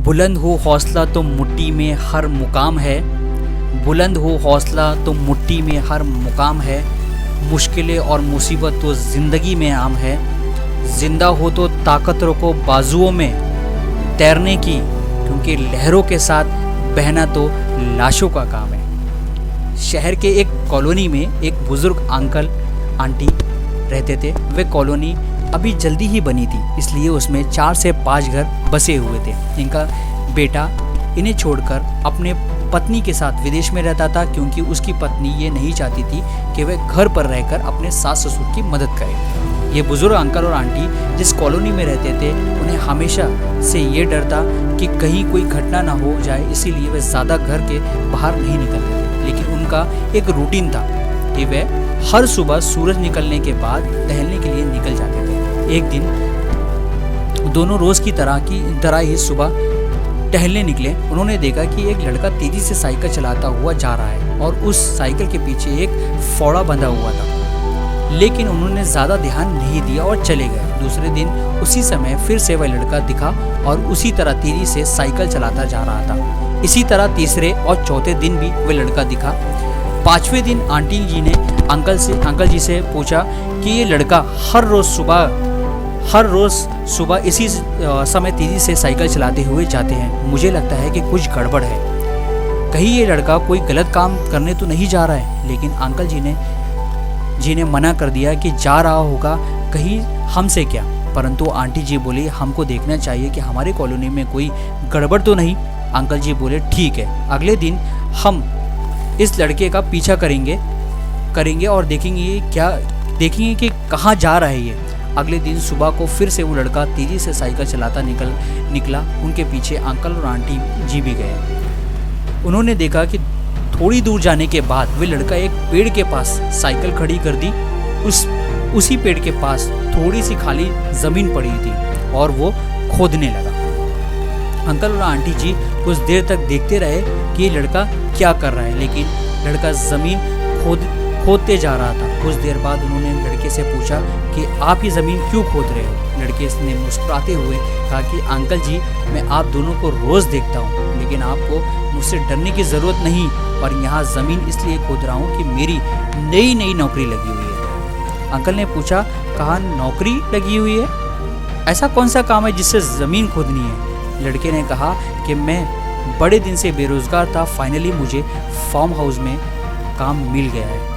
बुलंद हो हौसला तो मुट्ठी में हर मुकाम है, बुलंद हो हौसला तो मुट्ठी में हर मुकाम है, मुश्किलें और मुसीबत तो ज़िंदगी में आम है, ज़िंदा हो तो ताकत रखो बाजुओं में तैरने की, क्योंकि लहरों के साथ बहना तो लाशों का काम है। शहर के एक कॉलोनी में एक बुज़ुर्ग अंकल आंटी रहते थे। वे कॉलोनी अभी जल्दी ही बनी थी, इसलिए उसमें 4 से 5 घर बसे हुए थे। इनका बेटा इन्हें छोड़कर अपने पत्नी के साथ विदेश में रहता था, क्योंकि उसकी पत्नी ये नहीं चाहती थी कि वह घर पर रहकर अपने सास ससुर की मदद करे। ये बुजुर्ग अंकल और आंटी जिस कॉलोनी में रहते थे, उन्हें हमेशा से ये डर था कि कहीं कोई घटना ना हो जाए, इसीलिए वे ज़्यादा घर के बाहर नहीं निकलते थे। लेकिन उनका एक रूटीन था कि वह हर सुबह सूरज निकलने के बाद टहलने के लिए निकल जाते थे। एक दिन दोनों रोज़ की तरह ही सुबह टहलने निकले। उन्होंने देखा कि एक लड़का तेज़ी से साइकिल चलाता हुआ जा रहा है और उस साइकिल के पीछे एक फावड़ा बंधा हुआ था, लेकिन उन्होंने ज़्यादा ध्यान नहीं दिया और चले गए। दूसरे दिन उसी समय फिर से वह लड़का दिखा और उसी तरह तेज़ी से साइकिल चलाता जा रहा था। इसी तरह तीसरे और चौथे दिन भी वह लड़का दिखा। 5वें दिन आंटी जी ने अंकल जी से पूछा कि ये लड़का हर रोज़ सुबह इसी समय तेज़ी से साइकिल चलाते हुए जाते हैं। मुझे लगता है कि कुछ गड़बड़ है, कहीं ये लड़का कोई गलत काम करने तो नहीं जा रहा है। लेकिन अंकल जी ने मना कर दिया कि जा रहा होगा, कहीं हमसे क्या। परंतु आंटी जी बोली हमको देखना चाहिए कि हमारे कॉलोनी में कोई गड़बड़ तो नहीं। अंकल जी बोले ठीक है, अगले दिन हम इस लड़के का पीछा करेंगे और देखेंगे कि कहाँ जा रहा है ये। अगले दिन सुबह को फिर से वो लड़का तेज़ी से साइकिल चलाता निकला। उनके पीछे अंकल और आंटी जी भी गए। उन्होंने देखा कि थोड़ी दूर जाने के बाद वे लड़का एक पेड़ के पास साइकिल खड़ी कर दी। उसी पेड़ के पास थोड़ी सी खाली ज़मीन पड़ी थी और वो खोदने लगा। अंकल और आंटी जी कुछ देर तक देखते रहे कि ये लड़का क्या कर रहा है, लेकिन लड़का ज़मीन खोदते जा रहा था। कुछ देर बाद उन्होंने लड़के से पूछा कि आप ये ज़मीन क्यों खोद रहे हो। लड़के ने मुस्कुराते हुए कहा कि अंकल जी, मैं आप दोनों को रोज़ देखता हूँ, लेकिन आपको मुझसे डरने की ज़रूरत नहीं, और यहाँ ज़मीन इसलिए खोद रहा हूँ कि मेरी नई नौकरी लगी हुई है। अंकल ने पूछा, कहाँ नौकरी लगी हुई है? ऐसा कौन सा काम है जिससे ज़मीन खोदनी है? लड़के ने कहा कि मैं बड़े दिन से बेरोज़गार था, फाइनली मुझे फार्म हाउस में काम मिल गया है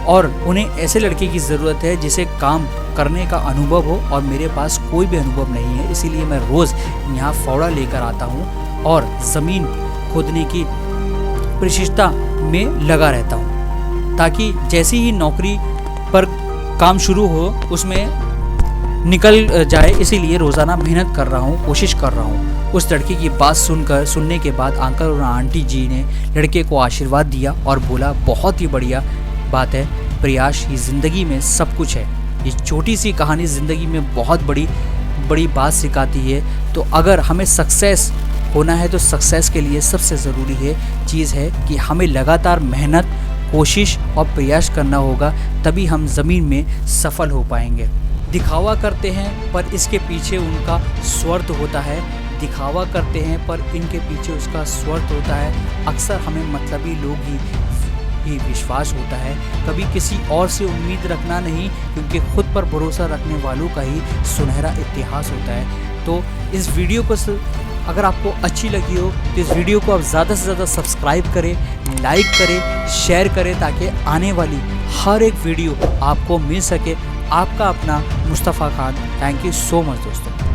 और उन्हें ऐसे लड़के की ज़रूरत है जिसे काम करने का अनुभव हो, और मेरे पास कोई भी अनुभव नहीं है। इसीलिए मैं रोज़ यहाँ फावड़ा लेकर आता हूँ और ज़मीन खोदने की प्रशिक्षता में लगा रहता हूँ, ताकि जैसे ही नौकरी पर काम शुरू हो उसमें निकल जाए। इसीलिए रोज़ाना मेहनत कर रहा हूँ, कोशिश कर रहा हूँ। उस लड़के की बात सुनने के बाद अंकल और आंटी जी ने लड़के को आशीर्वाद दिया और बोला, बहुत ही बढ़िया बात है प्रयास, ये ज़िंदगी में सब कुछ है। ये छोटी सी कहानी ज़िंदगी में बहुत बड़ी बात सिखाती है। तो अगर हमें सक्सेस होना है तो सक्सेस के लिए सबसे ज़रूरी चीज़ है कि हमें लगातार मेहनत, कोशिश और प्रयास करना होगा, तभी हम ज़मीन में सफल हो पाएंगे। दिखावा करते हैं पर इसके पीछे उनका स्वार्थ होता है, दिखावा करते हैं पर इनके पीछे उसका स्वार्थ होता है। अक्सर हमें मतलबी लोग ही विश्वास होता है, कभी किसी और से उम्मीद रखना नहीं, क्योंकि खुद पर भरोसा रखने वालों का ही सुनहरा इतिहास होता है। तो इस वीडियो को अगर आपको अच्छी लगी हो तो इस वीडियो को आप ज़्यादा से ज़्यादा सब्सक्राइब करें, लाइक करें, शेयर करें, ताकि आने वाली हर एक वीडियो आपको मिल सके। आपका अपना Mustafa Khan. Thank you so much दोस्तों।